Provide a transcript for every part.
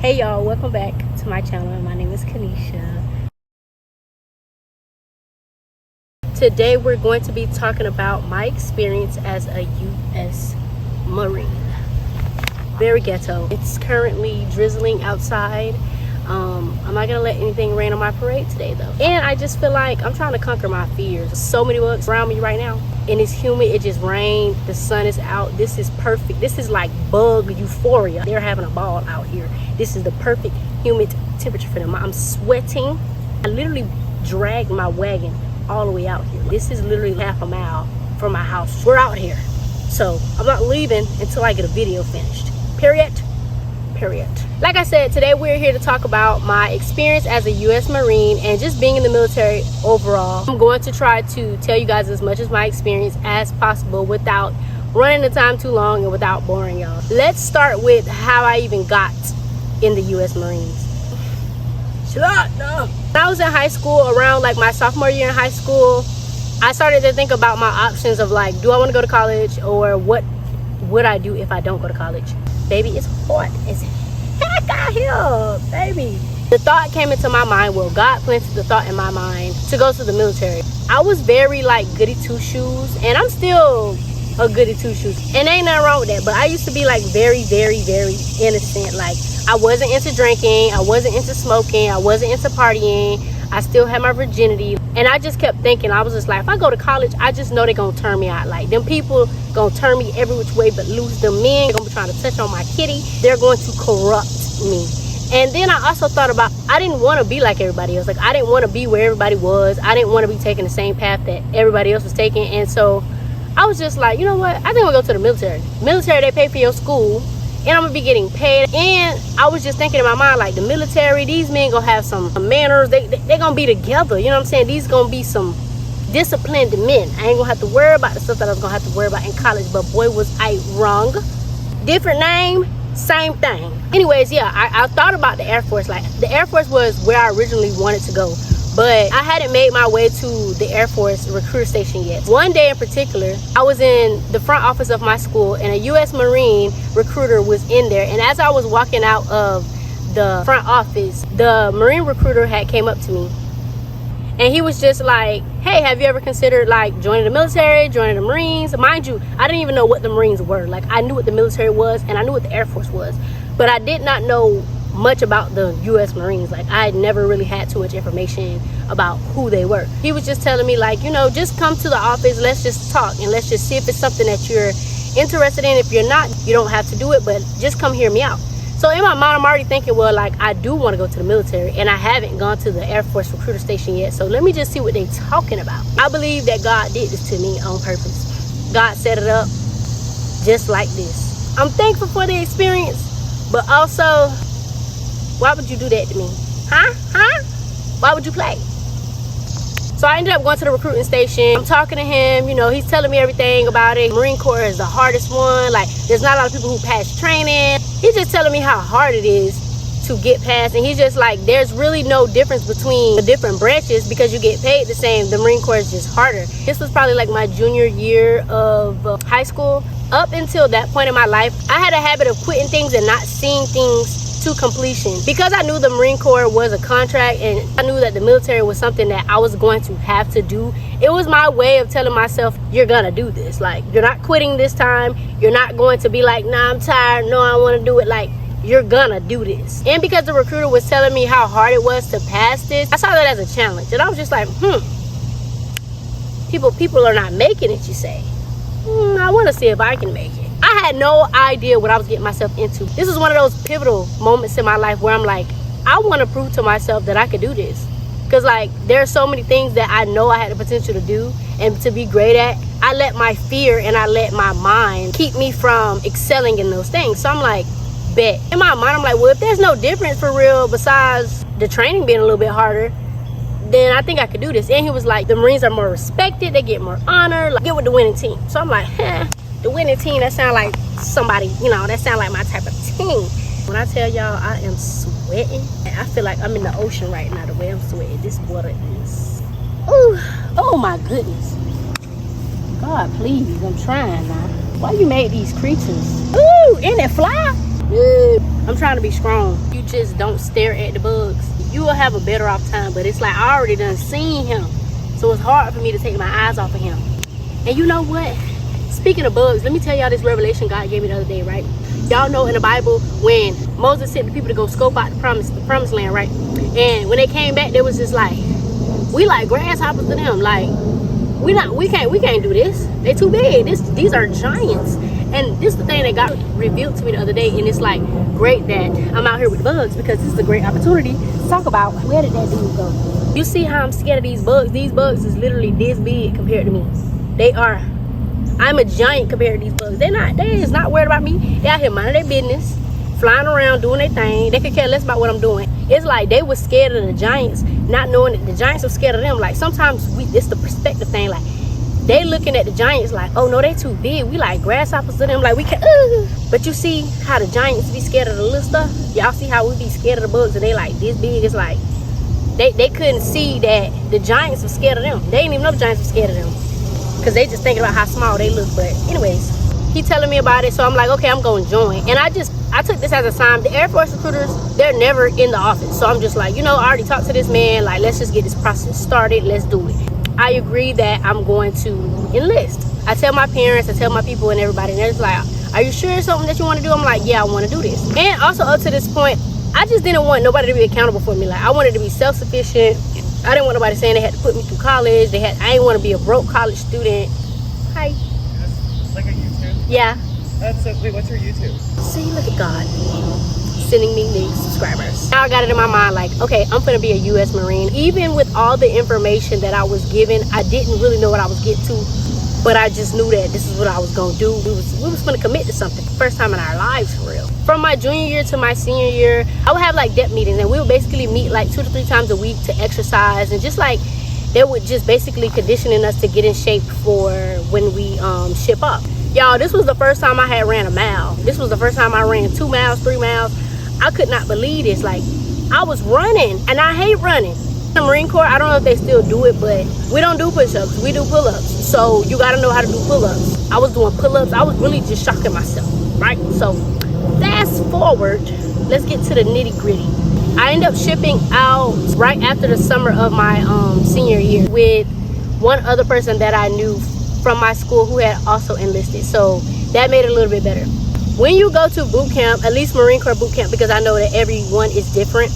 Hey y'all, welcome back to my channel. My name is Kanisha. Today we're going to be talking about my experience as a U.S. Marine. Very ghetto. It's currently drizzling outside. I'm not gonna let anything rain on my parade today though. And I just feel like I'm trying to conquer my fears. There's so many bugs around me right now. And it's humid, it just rained, the sun is out. This is perfect. This is like bug euphoria. They're having a ball out here. This is the perfect humid temperature for them. I'm sweating. I literally dragged my wagon all the way out here. This is literally half a mile from my house. We're out here. So I'm not leaving until I get a video finished. Period. Like I said, today we're here to talk about my experience as a U.S. Marine and just being in the military overall. I'm going to try to tell you guys as much as my experience as possible without running the time too long and without boring y'all. Let's start with how I even got in the U.S. Marines. When I was in high school, around like my sophomore year in high school, I started to think about my options of like, do I want to go to college, or what would I do if I don't go to college? Baby, it's hot as heck out here, baby. The thought came into my mind, well, God planted the thought in my mind to go to the military. I was very like goody two shoes, and I'm still a goody two shoes, and ain't nothing wrong with that, but I used to be like very innocent. Like, I wasn't into drinking, I wasn't into smoking, I wasn't into partying. I still had my virginity, and I just kept thinking, I was just like, if I go to college, I just know they're gonna turn me out. Like, them people gonna turn me every which way but loose. The men gonna be trying to touch on my kitty. They're going to corrupt me. And then I also thought about, I didn't want to be like everybody else. Like, I didn't want to be where everybody was. I didn't want to be taking the same path that everybody else was taking. And so I was just like, you know what, I think I'll go to the military. Military, they pay for your school, and I'm gonna be getting paid. And I was just thinking in my mind, like, the military, these men gonna have some manners. They gonna be together, you know what I'm saying? These gonna be some disciplined men. I ain't gonna have to worry about the stuff that I was gonna have to worry about in college. But boy, was I wrong. Different name, same thing. Anyways, yeah, I thought about the Air Force. Like, the Air Force was where I originally wanted to go, but I hadn't made my way to the Air Force recruiter station yet. One day in particular, I was in the front office of my school, and a U.S. Marine recruiter was in there. And as I was walking out of the front office, the Marine recruiter had came up to me, and he was just like, hey, have you ever considered like joining the military, joining the Marines? Mind you, I didn't even know what the Marines were. Like, I knew what the military was, and I knew what the Air Force was, but I did not know much about the U.S. Marines. Like, I had never really had too much information about who they were. He was just telling me, like, you know, just come to the office, let's just talk, and let's just see if it's something that you're interested in. If you're not, you don't have to do it, but just come hear me out. So in my mind, I'm already thinking, well, like, I do want to go to the military, and I haven't gone to the Air Force recruiter station yet, so let me just see what they're talking about. I believe that God did this to me on purpose. God set it up just like this. I'm thankful for the experience, but also, why would you do that to me? Huh? Why would you play? So I ended up going to the recruiting station. I'm talking to him, you know, he's telling me everything about it. Marine Corps is the hardest one. Like, there's not a lot of people who pass training. He's just telling me how hard it is to get past. And he's just like, there's really no difference between the different branches because you get paid the same. The Marine Corps is just harder. This was probably like my junior year of high school. Up until that point in my life, I had a habit of quitting things and not seeing things to completion, because I knew the Marine Corps was a contract, and I knew that the military was something that I was going to have to do. It was my way of telling myself, you're gonna do this. Like, you're not quitting this time. You're not going to be like, nah, I'm tired, no, I want to do it. Like, you're gonna do this. And because the recruiter was telling me how hard it was to pass this, I saw that as a challenge, and I was just like, people are not making it, you say. I want to see if I can make it. I had no idea what I was getting myself into. This is one of those pivotal moments in my life where I'm like, I want to prove to myself that I could do this. Because, like, there are so many things that I know I had the potential to do and to be great at. I let my fear and I let my mind keep me from excelling in those things. So I'm like, bet. In my mind, I'm like, well, if there's no difference for real besides the training being a little bit harder, then I think I could do this. And he was like, the Marines are more respected, they get more honor, like, get with the winning team. So I'm like, the winning team, that sound like somebody, you know, that sound like my type of team. When I tell y'all I am sweating, I feel like I'm in the ocean right now, the way I'm sweating. This water is, ooh, oh my goodness. God, please, I'm trying now. Why you made these creatures? Ooh, and they fly? Ooh. I'm trying to be strong. You just don't stare at the bugs. You will have a better off time, but it's like I already done seen him. So it's hard for me to take my eyes off of him. And you know what? Speaking of bugs, let me tell y'all this revelation God gave me the other day, right? Y'all know in the Bible when Moses sent the people to go scope out the promised land, right? And when they came back, they was just like, we like grasshoppers to them. Like, we can't do this. They too big. These are giants. And this is the thing that God revealed to me the other day, and it's like great that I'm out here with bugs because this is a great opportunity to talk about where did that dude go. You see how I'm scared of these bugs? These bugs is literally this big compared to me. They are. I'm a giant compared to these bugs. They is not worried about me. They out here minding their business, flying around, doing their thing. They could care less about what I'm doing. It's like they was scared of the giants, not knowing that the giants were scared of them. Like sometimes it's the perspective thing. Like they looking at the giants like, oh no, they too big. We like grasshoppers to them. Like we can, But you see how the giants be scared of the little stuff? Y'all see how we be scared of the bugs and they like this big? It's like they couldn't see that the giants were scared of them. They didn't even know the giants were scared of them because they just thinking about how small they look. But anyways, he telling me about it, so I'm like, okay, I'm going to join. And I took this as a sign. The Air Force recruiters, they're never in the office. So I'm just like, I already talked to this man. Like, let's just get this process started. Let's do it. I agree that I'm going to enlist. I tell my parents, I tell my people and everybody, and they're just like, are you sure it's something that you want to do? I'm like, yeah, I want to do this. And also up to this point, I just didn't want nobody to be accountable for me. Like, I wanted to be self-sufficient. I didn't want nobody saying they had to put me through college. I didn't want to be a broke college student. Hi. Like a YouTube? Yeah. Wait, what's your YouTube? See, look at God sending me new subscribers. Now I got it in my mind like, okay, I'm gonna be a U.S Marine. Even with all the information that I was given, I didn't really know what I was getting to, but I just knew that this is what I was gonna do. We was gonna commit to something. First time in our lives, for real. From my junior year to my senior year, I would have like depth meetings, and we would basically meet like 2 to 3 times a week to exercise, and just like they would just basically conditioning us to get in shape for when we ship up. Y'all, this was the first time I had ran a mile. This was the first time I ran 2 miles, 3 miles. I could not believe this. Like, I was running, and I hate running. The Marine Corps, I don't know if they still do it, but we don't do push-ups, we do pull-ups. So you gotta know how to do pull-ups. I was doing pull-ups. I was really just shocking myself, right? So fast forward, let's get to the nitty-gritty. I ended up shipping out right after the summer of my senior year with one other person that I knew from my school who had also enlisted. So that made it a little bit better. When you go to boot camp, at least Marine Corps boot camp, because I know that everyone is different,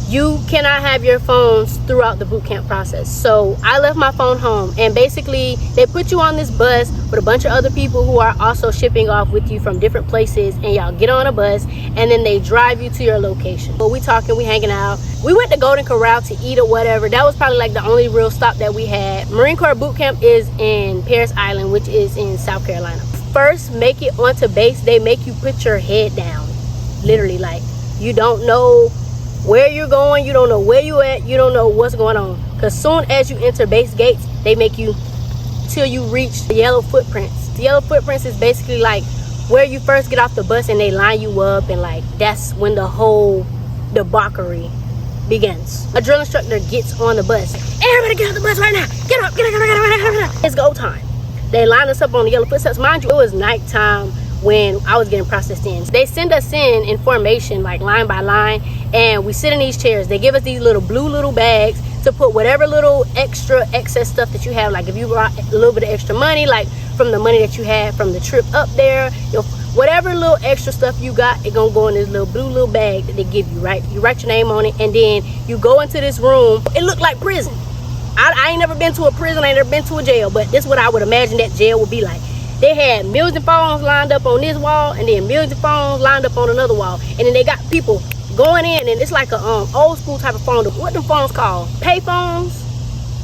you cannot have your phones throughout the boot camp process. So I left my phone home, and basically they put you on this bus with a bunch of other people who are also shipping off with you from different places, and y'all get on a bus and then they drive you to your location. But we talking, we hanging out. We went to Golden Corral to eat or whatever. That was probably like the only real stop that we had. Marine Corps boot camp is in Parris Island, which is in South Carolina. First, make it onto base, they make you put your head down. Literally, like, you don't know where you're going, you don't know where you at, you don't know what's going on. Because soon as you enter base gates, they make you till you reach the yellow footprints. The yellow footprints is basically like where you first get off the bus, and they line you up, and like that's when the whole debauchery begins. A drill instructor gets on the bus. Everybody get off the bus right now. Get up, get up, get up, get up, get up. It's go time. They line us up on the yellow footsteps. Mind you, it was nighttime when I was getting processed in. They send us in formation, like line by line, and we sit in these chairs. They give us these little blue little bags to put whatever little extra excess stuff that you have. Like if you brought a little bit of extra money, like from the money that you had from the trip up there, whatever little extra stuff you got, it gonna go in this little blue little bag that they give you, right? You write your name on it, and then you go into this room. It looked like prison. I ain't never been to a prison, I ain't never been to a jail, but this is what I would imagine that jail would be like. They had millions of phones lined up on this wall, and then millions of phones lined up on another wall, and then they got people going in, and it's like a old school type of phone. What them phones called? Pay phones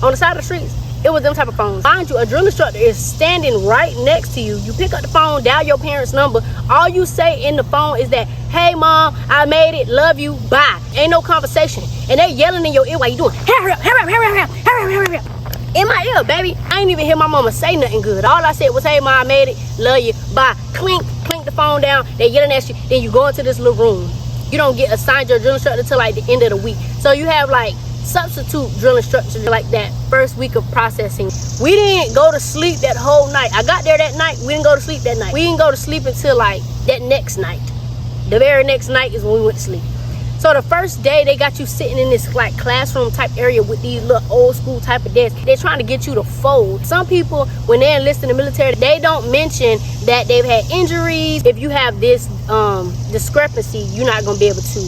on the side of the streets. It was them type of phones. Mind you, a drill instructor is standing right next to you. You pick up the phone, dial your parents' number. All you say in the phone is that, hey mom, I made it, love you, bye. Ain't no conversation. And they yelling in your ear while you doing, hurry up, hurry up, hurry up, hurry up, hurry up, hurry up. In my ear, baby. I ain't even hear my mama say nothing good. All I said was, hey mom, I made it, love you, bye. Clink, clink the phone down. They yelling at you. Then you go into this little room. You don't get assigned your drill instructor till like the end of the week. So you have like substitute drill instructors like that first week of processing. We didn't go to sleep that whole night. I got there that night. We didn't go to sleep that night. We didn't go to sleep until like that next night. The very next night is when we went to sleep. So the first day, they got you sitting in this like classroom type area with these little old school type of desks. They're trying to get you to fold. Some people, when they enlist in the military, they don't mention that they've had injuries. If you have this discrepancy, you're not going to be able to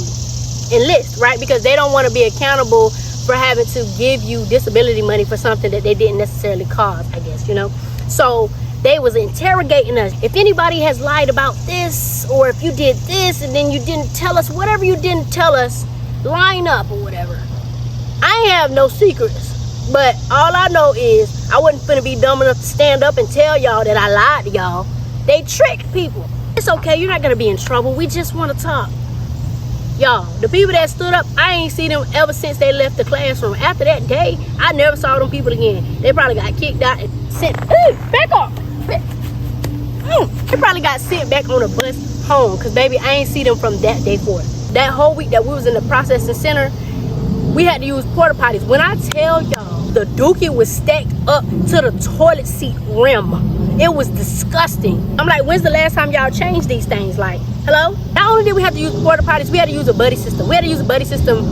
enlist, right? Because they don't want to be accountable for having to give you disability money for something that they didn't necessarily cause, I guess, you know? So they was interrogating us. If anybody has lied about this, or if you did this and then you didn't tell us, whatever you didn't tell us, line up or whatever. I ain't have no secrets, but all I know is I wasn't finna be dumb enough to stand up and tell y'all that I lied to y'all. They trick people. It's okay, you're not gonna be in trouble. We just wanna talk. Y'all, the people that stood up, I ain't seen them ever since they left the classroom. After that day, I never saw them people again. They probably got kicked out and sent, back off. They probably got sent back on a bus home, because baby, I ain't see them from that day forth. That whole week that we was in the processing center, we had to use porta potties. When I tell y'all, the dookie was stacked up to the toilet seat rim. It was disgusting. I'm like, when's the last time y'all changed these things? Like, hello? Not only did we have to use porta potties, we had to use a buddy system. We had to use a buddy system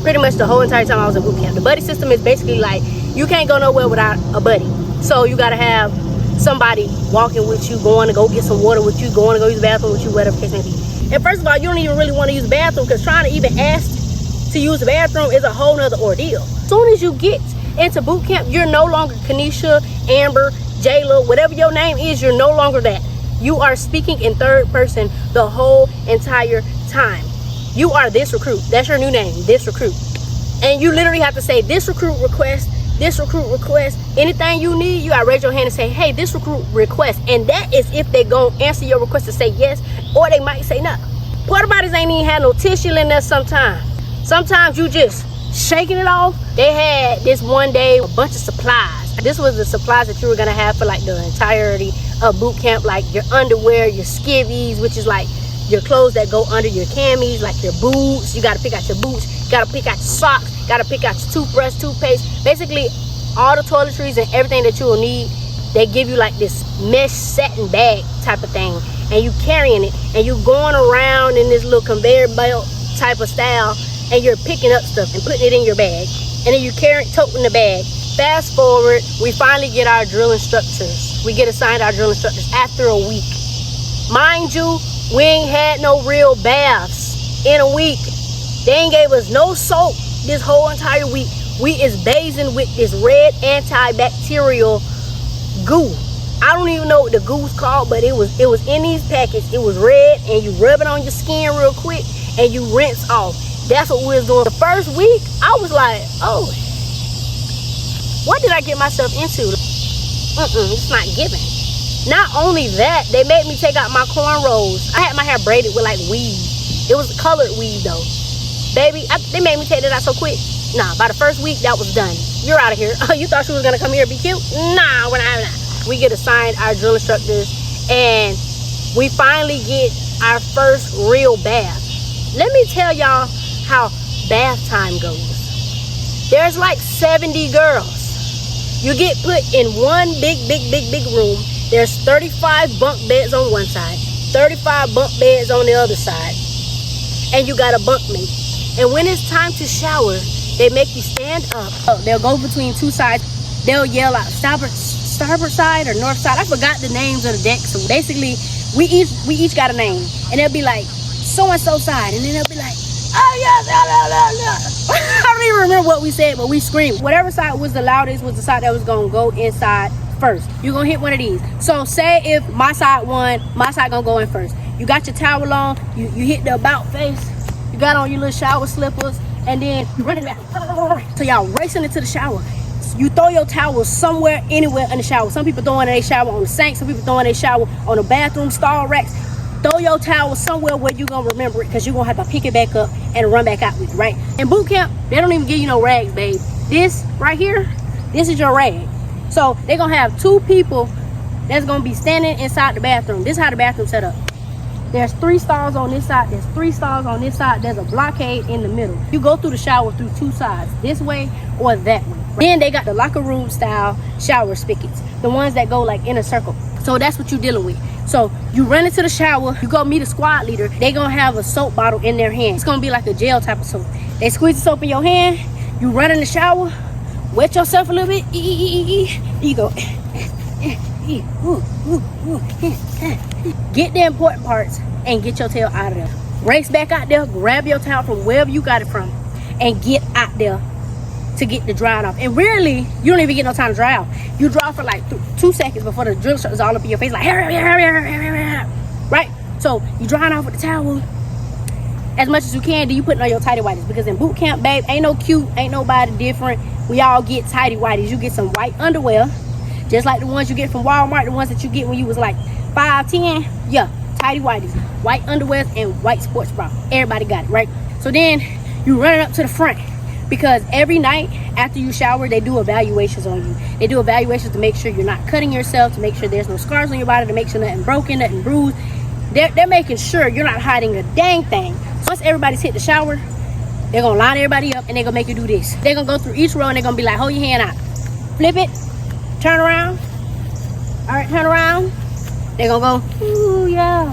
pretty much the whole entire time I was in boot camp. The buddy system is basically like, you can't go nowhere without a buddy. So you gotta have somebody walking with you, going to go get some water with you, going to go use the bathroom with you, whatever the case may be. And first of all, you don't even really want to use the bathroom, because trying to even ask to use the bathroom is a whole nother ordeal. As soon as you get into boot camp, you're no longer Kanisha, Amber, Jayla, whatever your name is, you're no longer that. You are speaking in third person the whole entire time. You are this recruit. That's your new name, this recruit. And you literally have to say, this recruit request, this recruit request, anything you need, you gotta raise your hand and say, hey, this recruit request. And that is if they gonna answer your request to say yes, or they might say no. Porta potties ain't even had no tissue in there sometimes. Sometimes you just shaking it off. They had this one day a bunch of supplies. This was the supplies that you were gonna have for like the entirety of boot camp, like your underwear, your skivvies, which is like your clothes that go under your camis, like your boots. You gotta pick out your boots, you gotta pick out your socks, gotta pick out your toothbrush, toothpaste, basically all the toiletries and everything that you will need. They give you like this mesh satin bag type of thing, and you carrying it, and you going around in this little conveyor belt type of style, and you're picking up stuff and putting it in your bag, and then you toting the bag. Fast forward, we finally get our drill instructors. We get assigned our drill instructors after a week. Mind you, we ain't had no real baths in a week. They ain't gave us no soap this whole entire week. We is bathing with this red antibacterial goo. I don't even know what the goo's called, but it was in these packets. It was red, and you rub it on your skin real quick and you rinse off. That's what we was doing. The first week, I was like, oh, what did I get myself into? It's not giving. Not only that, they made me take out my cornrows. I had my hair braided with like weave. It was colored weave though. Baby, they made me take that out so quick. Nah, by the first week, that was done. You're out of here. You thought she was gonna come here and be cute? Nah, we're not. We get assigned our drill instructors, and we finally get our first real bath. Let me tell y'all how bath time goes. There's like 70 girls. You get put in one big room. There's 35 bunk beds on one side, 35 bunk beds on the other side, and you got a bunkmate. And when it's time to shower, they make you stand up. They'll go between two sides. They'll yell out starboard side or north side. I forgot the names of the deck. So basically, we each got a name, and they'll be like so and so side, and then they'll be like, oh yes, no. I don't even remember what we said, but we screamed. Whatever side was the loudest was the side that was gonna go inside first. You're gonna hit one of these. So say if my side won, my side gonna go in first. You got your towel on, you hit the about face, you got on your little shower slippers, and then you running back. So y'all racing into the shower. You throw your towel somewhere, anywhere in the shower. Some people throwing their shower on the sink, some people throwing their shower on the bathroom stall racks. Throw your towel somewhere where you're gonna remember it, because you're gonna have to pick it back up and run back out with it, right? In boot camp, they don't even give you no rags, babe. This right here, this is your rag. So they're gonna have two people that's gonna be standing inside the bathroom. This is how the bathroom set up. There's 3 stalls on this side, there's 3 stalls on this side, there's a blockade in the middle. You go through the shower through 2 sides, this way or that way. Then they got the locker room style shower spigots, the ones that go like in a circle. So that's what you're dealing with. So you run into the shower, you go meet a squad leader, they gonna have a soap bottle in their hand. It's gonna be like a gel type of soap. They squeeze the soap in your hand, you run in the shower, wet yourself a little bit, you go, get the important parts and get your tail out of there. Race back out there, grab your towel from wherever you got it from, and get out there to get the drying off. And rarely, you don't even get no time to dry off. You dry for like 2 seconds before the drill instructor's all up in your face, like, hurry, right? So you drying off with the towel as much as you can. Then you putting on your tighty whities, because in boot camp, babe, ain't no cute, ain't nobody different. We all get tighty whities. You get some white underwear, just like the ones you get from Walmart, the ones that you get when you was like 5'10". Yeah, tighty whities, white underwear, and white sports bra. Everybody got it, right? So then you run it up to the front, because every night after you shower, they do evaluations on you. They do evaluations to make sure you're not cutting yourself, to make sure there's no scars on your body, to make sure nothing broken, nothing bruised. They're making sure you're not hiding a dang thing. So once everybody's hit the shower, they're gonna line everybody up and they're gonna make you do this. They're gonna go through each row and they're gonna be like, hold your hand out, flip it, turn around. All right, turn around. They're gonna go, ooh, yeah.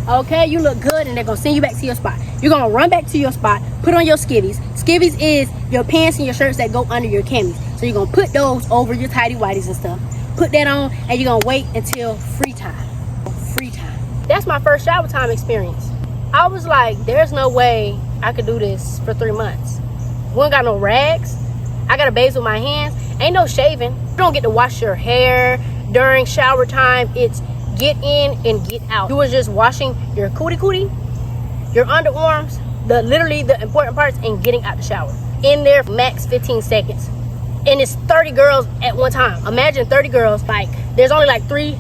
Okay, you look good, and they're gonna send you back to your spot. You're gonna run back to your spot, put on your skivvies. Skivvies is your pants and your shirts that go under your camis. So you're gonna put those over your tighty whities and stuff. Put that on, and you're gonna wait until free time. Free time. That's my first shower time experience. I was like, there's no way I could do this for 3 months. We ain't got no rags. I gotta bathe with my hands. Ain't no shaving. You don't get to wash your hair during shower time. It's get in and get out. You was just washing your cootie, your underarms, literally the important parts, and getting out the shower. In there max 15 seconds. And it's 30 girls at one time. Imagine 30 girls, like there's only like three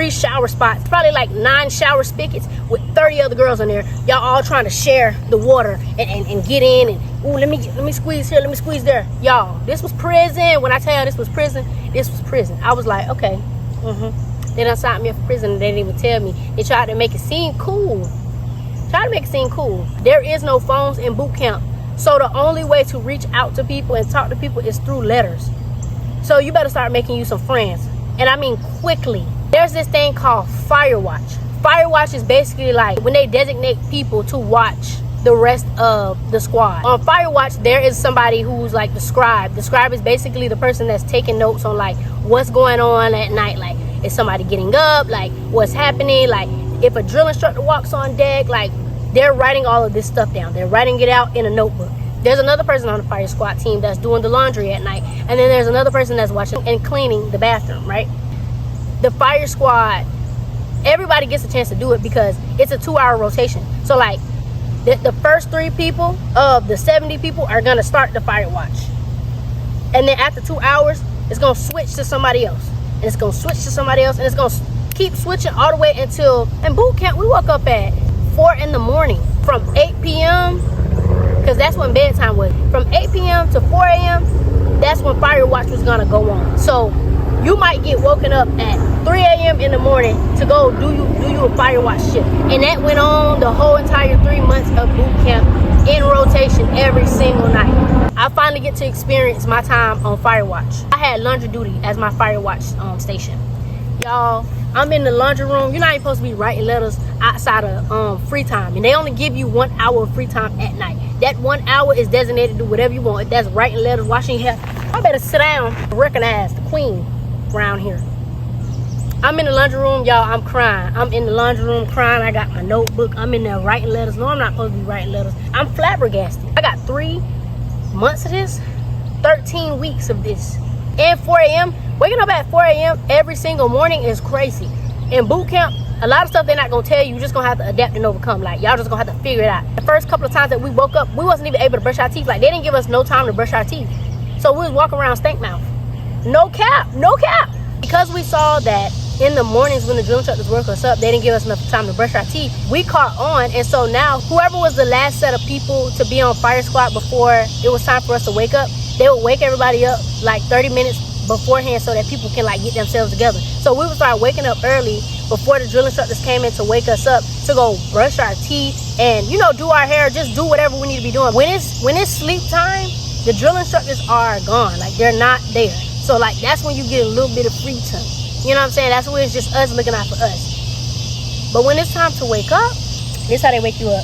shower spots, probably like 9 shower spigots with 30 other girls in there. Y'all all trying to share the water and get in, and ooh, let me squeeze here, let me squeeze there. Y'all, this was prison. When I tell you this was prison, this was prison. I was like, okay, They done signed me up for prison and they didn't even tell me. They tried to make it seem cool. There is no phones in boot camp. So the only way to reach out to people and talk to people is through letters. So you better start making you some friends. And I mean quickly. There's this thing called Fire Watch. Fire Watch is basically like when they designate people to watch the rest of the squad. On Fire Watch, there is somebody who's like the scribe. The scribe is basically the person that's taking notes on like what's going on at night. Like, is somebody getting up? Like, what's happening? Like, if a drill instructor walks on deck, like, they're writing all of this stuff down. They're writing it out in a notebook. There's another person on the fire squad team that's doing the laundry at night. And then there's another person that's watching and cleaning the bathroom, right? The fire squad, everybody gets a chance to do it because it's a 2-hour rotation. So, like, the first 3 people of the 70 people are going to start the fire watch. And then after 2 hours, it's going to switch to somebody else. And it's going to switch to somebody else. And it's going to keep switching all the way until, in boot camp, we woke up at 4 in the morning. From 8 p.m., because that's when bedtime was. From 8 p.m. to 4 a.m., that's when fire watch was going to go on. So you might get woken up at 3 a.m. in the morning to go do you a fire watch shift. And that went on the whole entire 3 months of boot camp in rotation every single night. I finally get to experience my time on fire watch. I had laundry duty as my fire watch station. Y'all, I'm in the laundry room. You're not even supposed to be writing letters outside of free time. And they only give you 1 hour of free time at night. That 1 hour is designated to do whatever you want. If that's writing letters, washing your hair, I better sit down and recognize the queen around here. I'm in the laundry room, y'all. I'm crying. I'm in the laundry room crying. I got my notebook. I'm in there writing letters. No, I'm not supposed to be writing letters. I'm flabbergasted. I got 3 months of this, 13 weeks of this. And 4 a.m. Waking up at 4 a.m. every single morning is crazy. In boot camp, a lot of stuff they're not going to tell you. You're just going to have to adapt and overcome. Like, y'all just going to have to figure it out. The first couple of times that we woke up, we wasn't even able to brush our teeth. Like, they didn't give us no time to brush our teeth. So we was walking around stank mouth. No cap. Because we saw that in the mornings when the drill instructors woke us up, they didn't give us enough time to brush our teeth. We caught on, and so now whoever was the last set of people to be on fire squad before it was time for us to wake up, they would wake everybody up like 30 minutes beforehand so that people can like get themselves together. So we would start waking up early before the drill instructors came in to wake us up to go brush our teeth and, you know, do our hair, just do whatever we need to be doing. When it's sleep time, the drill instructors are gone. Like, they're not there. So like that's when you get a little bit of free time. You know what I'm saying? That's where it's just us looking out for us. But when it's time to wake up, this how they wake you up.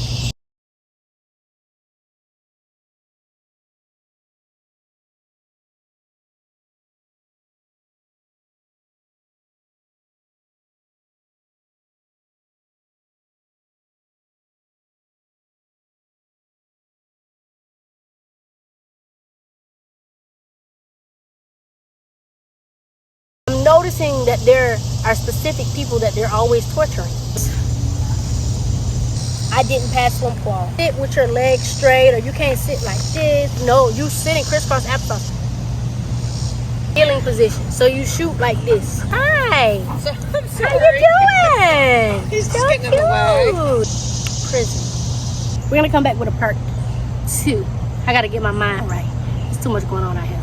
I'm noticing that there are specific people that they're always torturing. I didn't pass one ball. Sit with your legs straight, or you can't sit like this. No, you sit in crisscross applesauce. Kneeling position. So you shoot like this. Hi. I'm sorry. How you doing? He's So just getting in the way. cute. Prison. We're gonna come back with a part 2. I gotta get my mind right. There's too much going on out here.